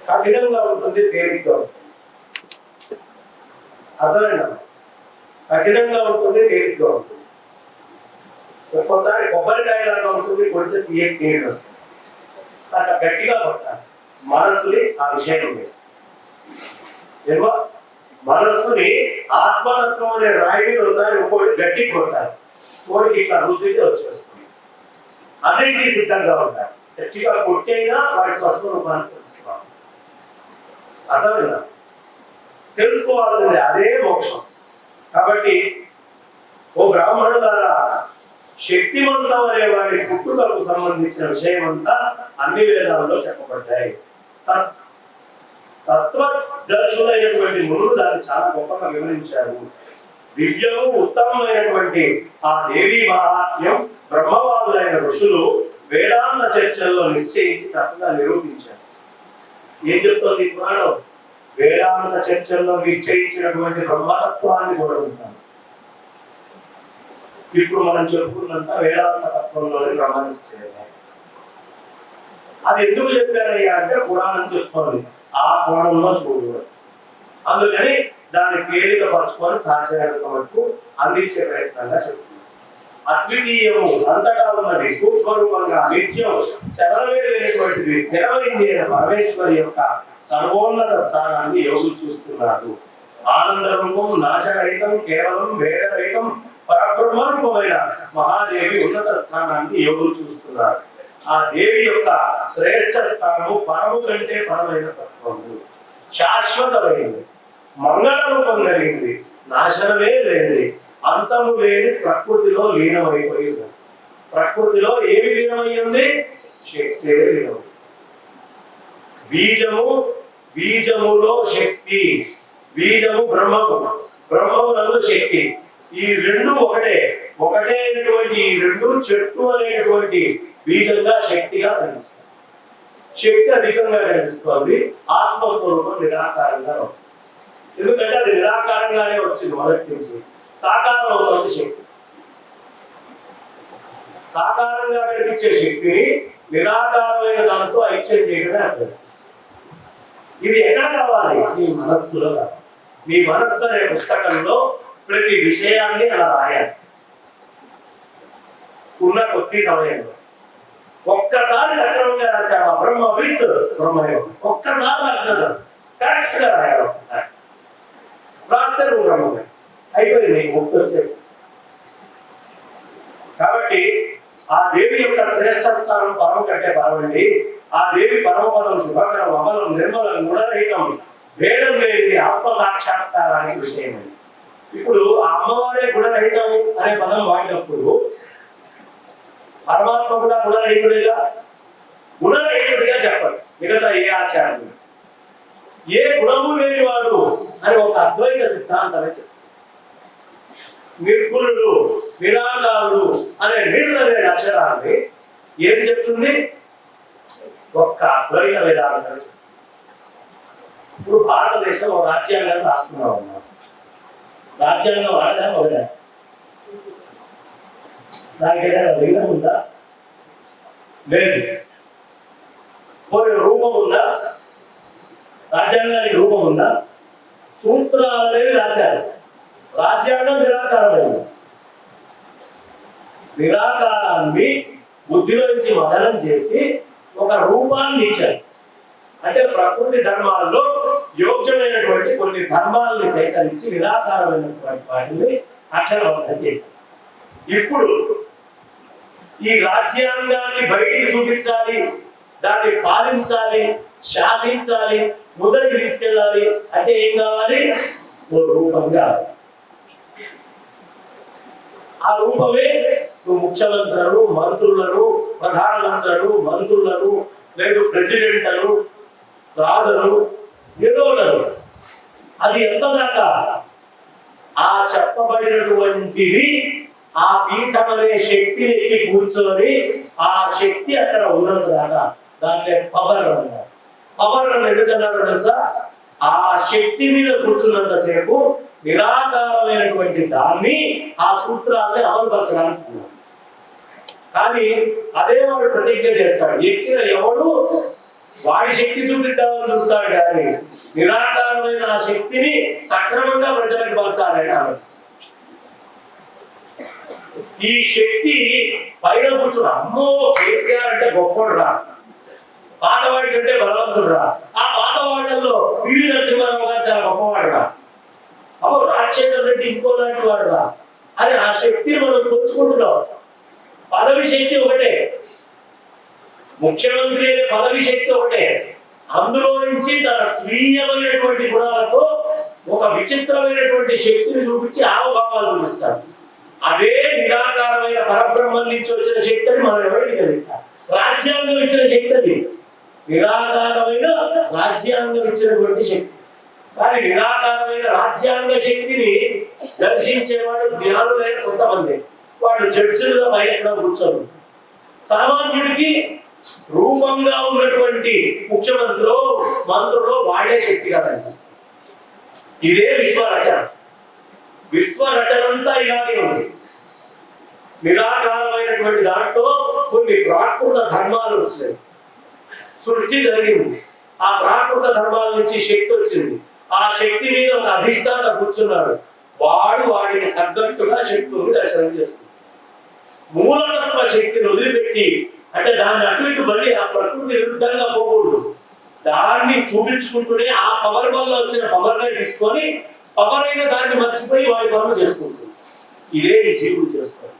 కఠినంగా ఉంటుంది, తేలిగ్గా ఉంటుంది. అర్థమైనా? కఠినంగా ఉంటుంది, తేలిగ్గా ఉంటుంది. ఒక్కోసారి కొబ్బరికాయ లాగా ఉంటుంది, కొడితే నీళ్ళు వస్తుంది. కాస్త గట్టిగా కొట్టాలి మనస్సుని. ఆ విషయం ఉంది ఏమో, మనస్సుని ఆత్మతత్వం అనే రాయి ఒకసారి ఒక్కోటి గట్టి కొట్టాలి, కోడికి ఇట్లా రుద్దితే వచ్చేస్తుంది. అన్నిటికీ సిద్ధంగా ఉంటాయి. గట్టిగా కొట్టైనా వాడి స్వస్వరూపాన్ని తెలుసుకోవాలి. అర్థమైనా? తెలుసుకోవాల్సిందే, అదే మోక్షం. కాబట్టి ఓ బ్రాహ్మణులారా, శక్తివంతం అనే వాడి పుట్టుకకు సంబంధించిన విషయం అంతా అన్ని వేదాలలో చెప్పబడ్డాయి. తత్వదర్శులైనటువంటి మునులు దాన్ని చాలా గొప్పగా వివరించారు. దివ్యము ఉత్తమమైనటువంటి ఆ దేవీ మహాత్మ్యం బ్రహ్మవాదులైన ఋషులు వేదాంత చర్చల్లో నిశ్చయించి చక్కగా నిరూపించారు. ఏం చెప్తోంది పురాణం? వేదాంత చర్చల్లో నిశ్చయించినటువంటి బ్రహ్మతత్వాన్ని కూడా ఉంటాం. ఇప్పుడు మనం చెప్పుకున్నంత వేదాంత తత్వంలోని ప్రమాణించేయాలి. అది ఎందుకు చెప్పారయ్యా అంటే పురాణం చెప్తోంది, ఆ కోణంలో చూడదు. అందుకని దాన్ని తేలిక పరుచుకొని సాధ్యమైనంత వరకు అందించే ప్రయత్నంగా చెప్తుంది. అద్వితీయము, అంతటా ఉన్నది, సూక్ష్మరూపంగా నిత్యం చెరవేలేనటువంటిది, స్థిరమైంది అయిన పరమేశ్వరి యొక్క సర్వోన్నత స్థానాన్ని యోగులు చూస్తున్నారు. ఆనంద రూపం, నాశరహితం, కేవలం భేదరహితం, పరబ్రహ్మరూపమైన మహాదేవి ఉన్నత స్థానాన్ని యోగులు చూస్తున్నారు. ఆ దేవి యొక్క శ్రేష్ఠ స్థానము పరము కంటే పరమైన తత్వము, శాశ్వతమైంది, మంగళ రూపం కలిగింది, నాశనమే లేనిది, అంతము లేని ప్రకృతిలో లీనమైపోయింది. ప్రకృతిలో ఏమి లీనమైంది? శక్తి లీనమైంది. బీజము, బీజములో శక్తి, బీజము బ్రహ్మము, బ్రహ్మము నందు శక్తి. ఈ రెండు ఒకటే అయినటువంటి ఈ రెండు చెట్టు అనేటువంటి బీజంగా శక్తిగా కనిపిస్తుంది. శక్తి అధికంగా కనిపిస్తుంది. ఆత్మస్వరూపం నిరాకారంగా ఉంటుంది. ఎందుకంటే అది నిరాకారంగానే వచ్చింది మొదటి నుంచి. సాకారం అవుతుంది శక్తి. సాకారంగా కనిపించే శక్తిని నిరాకారమైన దాంతో ఐక్యం చేయడమే అర్థం. ఇది ఎక్కడ కావాలి? నీ మనస్సులో కావాలి. నీ మనస్సు అనే పుస్తకంలో ప్రతి విషయాన్ని అలా రాయాలి. ఉన్న కొద్ది సమయంలో ఒక్కసారి సక్రమంగా రాశాడు బ్రహ్మ విత్ బ్రహ్మయోగం. ఒక్కసారి రాసిన సార్ కరెక్ట్ గా రాయాలి. ఒక్కసారి రాస్తే నువ్వు బ్రహ్మమే అయిపోయింది, నీకు ముక్తి వచ్చేసి. కాబట్టి ఆ దేవి యొక్క శ్రేష్ఠ స్థానం పరం కంటే పరమండి. ఆ దేవి పరమపదం శుభకరం అమలం నిర్మలం గుణరహితం భేదం లేనిది ఆత్మ సాక్షాత్కారానికి విషయం. ఇప్పుడు ఆ అమ్మవారే గుణరహితం అనే పదం వాడినప్పుడు పరమాత్మ కూడా గుణరహితుడిగా చెప్పాలి. మిగతా ఏ ఆచారం ఏ గుణము లేనివాడు అని ఒక అద్వైత సిద్ధాంతమే చెప్పారు. నిర్గుణుడు నిరాకారుడు అనే అనే అక్షరాన్ని ఏది చెప్తుంది? ఒక్క అద్వైత వేదాంతం. ఇప్పుడు భారతదేశంలో రాజ్యాంగాన్ని రాసుకున్నాం అన్నారు. రాజ్యాంగం అనగా మొదలైన దానికి ఏదైనా లింగం ఉందా? లేదు. పోయిన రూపం ఉందా? రాజ్యాంగానికి రూపం ఉందా? సూత్రాలు అనేవి రాశారు. రాజ్యాంగం నిరాకారమైంది. నిరాకారాన్ని బుద్ధిలోంచి మదనం చేసి ఒక రూపాన్ని ఇచ్చారు. అంటే ప్రకృతి ధర్మాల్లో యోగ్యమైనటువంటి కొన్ని ధర్మాలని సేకరించి నిరాకారమైనటువంటి వాటిని అక్షరబద్ధం చేశారు. ఇప్పుడు ఈ రాజ్యాంగాన్ని బయటికి చూపించాలి, దాన్ని పాలించాలి, శాసించాలి, ముందరికి తీసుకెళ్ళాలి అంటే ఏం కావాలి? ఓ రూపం కావాలి. ఆ రూపమే ముఖ్యమంత్రులను, మంత్రులను, ప్రధానమంత్రులను, మంత్రులను, లేదు ప్రెసిడెంట్లను, రాజులు, ఏదో అది ఎంత దాకా ఆ చెప్పబడినటువంటిది ఆ పీఠం అనే శక్తిని ఎక్కి కూర్చొని ఆ శక్తి అక్కడ ఉన్నంత దాకా దాంట్లో పవర్ అన్నారు. పవర్ అని ఎందుకన్నారో తెలుసా? ఆ శక్తి మీద కూర్చున్నంతసేపు నిరాకారమైనటువంటి దాన్ని ఆ సూత్రాన్ని అమలుపరచడానికి. కానీ అదే వాడు ప్రతిజ్ఞ చేస్తాడు. ఎక్కిన ఎవడు వాడి శక్తి చూపిద్దామని చూస్తాడు, కానీ నిరాకారమైన ఆ శక్తిని సక్రమంగా ప్రజలకు పంచాలని ఆలోచిస్తాడు. ఈ శక్తి పైన కూర్చుని అమ్మో కేసీఆర్ అంటే గొప్పడు రా, పాతవాడి కంటే బలవంతుడు రా, ఆ పాతవాళ్లలో పివి నరసింహారావు గారు చాలా గొప్పవాడు రా, అమ్మో రాజశేఖర్ రెడ్డి ఇంకో లాంటి వాడు రా అని ఆ శక్తిని మనం కొలుచుకుంటున్నాం. పదవి శక్తి ఒకటే, ముఖ్యమంత్రి అనే పదవి శక్తి ఒకటే. అందులో నుంచి తన స్వీయమైనటువంటి గుణాలతో ఒక విచిత్రమైనటువంటి శక్తిని చూపించి ఆవభావాలు చూపిస్తారు. అదే నిరాకారమైన పరబ్రహ్మం నుంచి వచ్చిన శక్తి అని మనం ఎవరికి తెలుస్తాం? రాజ్యాంగం ఇచ్చిన శక్తి అది. నిరాకారమైన రాజ్యాంగం ఇచ్చినటువంటి శక్తి. కానీ నిరాకారమైన రాజ్యాంగ శక్తిని దర్శించేవాడు జ్ఞానులైన కొంతమంది. వాడు జడ్జిలుగా బయట కూర్చోరు. సామాన్యుడికి రూపంగా ఉన్నటువంటి ముఖ్యమంత్రులు, మంత్రులు వాడే శక్తిగా కనిపిస్తారు. ఇదే విశ్వరచన. విశ్వరచనంతా ఇలాగే ఉంది. నిరాకారమైనటువంటి దాంట్లో కొన్ని ప్రాకృత ధర్మాలు వచ్చాయి. సృష్టి జరిగింది. ఆ ప్రాకృత ధర్మాల నుంచి శక్తి వచ్చింది. ఆ శక్తి మీద ఒక అధిష్టాత కూర్చున్నాడు. వాడు వాడికి తగ్గట్టుగా శక్తుల్ని దర్శనం చేస్తుంది. మూలతత్వ శక్తిని వదిలిపెట్టి, అంటే దాన్ని అటు ఇటు మళ్ళీ ఆ ప్రకృతి విరుద్ధంగా పోకూడదు. దాన్ని చూపించుకుంటూనే ఆ పవర్ వల్ల వచ్చిన పవర్నే తీసుకొని పవర్ అయిన దాన్ని మర్చిపోయి వాడి పనులు చేసుకుంటుంది. ఇదే ఈ జీవులు చేస్తారు.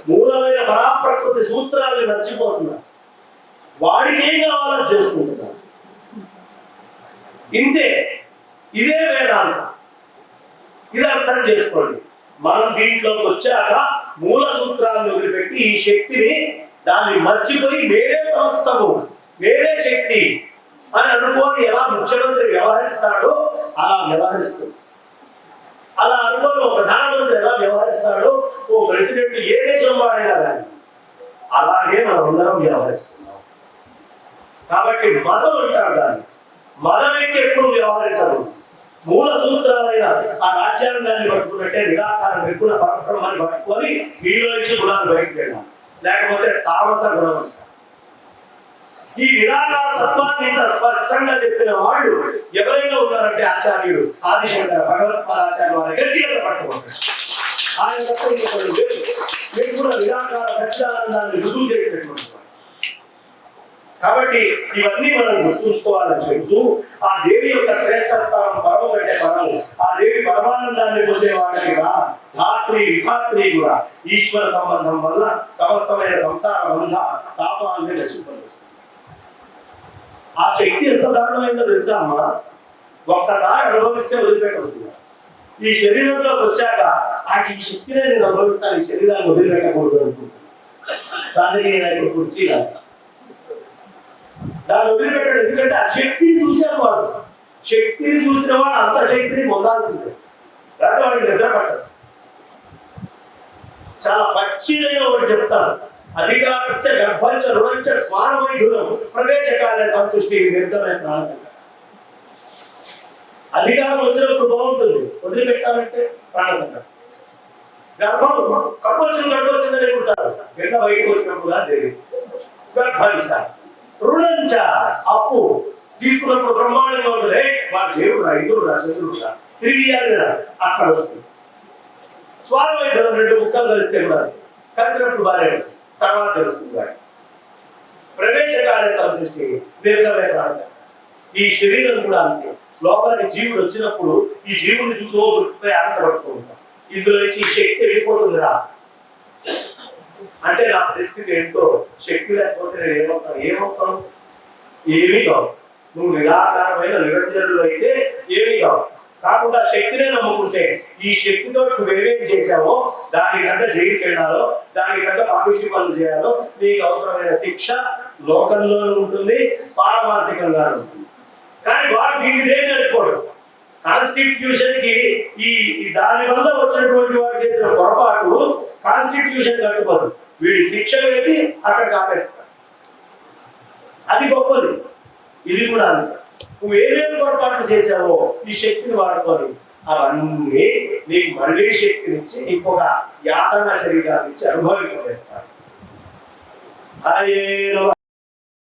మూలమైన పరాప్రకృతి సూత్రాలను మర్చిపోతున్నారు. వాడికి ఏం కావాలో చేసుకుంటున్నారు. ఇంతే. ఇదే వేదాంతం. ఇది అర్థం చేసుకోండి. మనం దీంట్లోకి వచ్చాక మూల సూత్రాలను వదిలిపెట్టి ఈ శక్తిని దాన్ని మర్చిపోయి వేరే సమస్తము, వేరే శక్తి అని అనుకోని ఎలా ముఖ్యమంత్రి వ్యవహరిస్తాడో అలా వ్యవహరిస్తుంది. అలా అనుకోని ఒక ప్రధానమంత్రి ఎలా వ్యవహరిస్తాడో ఓ ప్రెసిడెంట్ ఏ దేశం వాడైనా కానీ అలాగే మనం అందరం వ్యవహరిస్తున్నాం. కాబట్టి మతం అంటారు దాన్ని. మతం ఎప్పుడు వ్యవహరించదు. మూల సూత్రాలైన ఆ రాజ్యాంగాన్ని పట్టుకున్నట్టే నిరాకార నిర్గుణ పరబ్రహ్మాన్ని పట్టుకొని మీలో నుంచి గుణాలు బయటకు వెళ్ళాలి. లేకపోతే తామస గుణం అంటారు. ఈ నిరాకార తత్వాన్ని ఇంత స్పష్టంగా చెప్పిన వాళ్ళు ఎవరైనా ఉన్నారంటే ఆచార్యుడు ఆదిశంకర భగవత్పాదాచార్య వారి గట్టిగా పట్టుకుంటారు. ఆయన తప్ప ఇంకొకరు లేదు. మీరు కూడా నిరాకార సత్యానందాన్ని రుజువు చేసినటువంటి. కాబట్టి ఇవన్నీ మనం గుర్తుంచుకోవాలని చెబుతూ ఆ దేవి యొక్క శ్రేష్ఠ స్థానం పరమ కంటే పరము. ఆ దేవి పరమానందాన్ని పొందే వాళ్ళకి ధాత్రి విధాత్రి కూడా ఈశ్వర సంబంధం వల్ల సమస్తమైన సంసార బంధ పాపాలని రక్షింపజేస్తుంది. ఆ శక్తి ఎంత దారుణమైందో తెలుసా అమ్మా? ఒక్కసారి అనుభవిస్తే వదిలిపెట్టకూడదు. ఈ శరీరంలోకి వచ్చాక ఈ శక్తినే నేను అనుభవించాలి, ఈ శరీరాన్ని వదిలిపెట్టకూడదు అనుకుంటున్నాను. దానికి నేను కుర్చీ కాదు, దాన్ని వదిలిపెట్టాడు. ఎందుకంటే ఆ శక్తిని చూశాను. వాడు శక్తిని చూసిన వాడు అంత శక్తిని పొందాల్సిందే, లేకపోతే వాడికి నిద్ర పట్టదు. చాలా పచ్చిదైన ఒకటి చెప్తాను. అధికారశ్చ గర్భంచ రుణంచ స్వానమైధురం ప్రవేశకాలే సంతుష్టి నిర్గమైన ప్రాణసంకట. అధికారం వచ్చినప్పుడు బాగుంటుంది, వదిలిపెట్టాలంటే ప్రాణసంకట. గర్భం కడుపు వచ్చిందని అనుకుంటారు, ఎండ బయటకు వచ్చినప్పుడు దేవి గర్భంచ రుణంచ అప్పు తీసుకున్నప్పుడు బ్రహ్మాండంగా ఉంటుంది. వాళ్ళ దేవుడు ఐదుడు చంద్రుడు తిరిగి అక్కడ వస్తుంది. స్వానమైధురం రెండు ముక్కలు కలిస్తే కూడా కలిసినప్పుడు బాగా తర్వాత తెలుస్తుంది. ప్రవేశకాలే సంసృష్టి దీర్ఘమే ప్రాణసంకట. ఈ శరీరం కూడా అంతే. లోపలికి జీవుడు వచ్చినప్పుడు ఈ జీవుడిని చూసి గుర్తుపై ఆనందపడుతూ ఉంటాం. ఇందులో నుంచి ఈ శక్తి వెళ్ళిపోతుందిరా అంటే నా పరిస్థితి ఏంటో, శక్తి లేకపోతే నేను ఏమవుతాను? ఏమీ కావు. నువ్వు నిరాకారమైన నిరంజనుడు అయితే ఏమీ కావు. కాకుండా శక్తినే నమ్ముకుంటే ఈ శక్తితో నువ్వేమేం చేశావో దానికంటే జైలుకి వెళ్ళాలో, దానికంటే పాపిష్టి పనులు చేయాలో నీకు అవసరమైన శిక్ష లోకంలో ఉంటుంది, పారమార్థికంగా ఉంటుంది. కానీ వాడు దీన్ని దేని అనుకోడు. కాన్స్టిట్యూషన్ కి ఈ దాని వల్ల వచ్చినటువంటి వాడు చేసిన పొరపాటు కాన్స్టిట్యూషన్ కట్టుకోదు. వీడి శిక్ష వేసి అక్కడ ఆపేస్తాడు. అది గొప్పది. ఇది కూడా అంత. నువ్వేమేమి పొరపాట్లు చేసావో ఈ శక్తిని వాడుకొని అవన్నీ నీకు మళ్ళీ శక్తినిచ్చి ఇంకొక యాతన శరీరాన్ని ఇచ్చి అనుభవింపజేస్తాడు.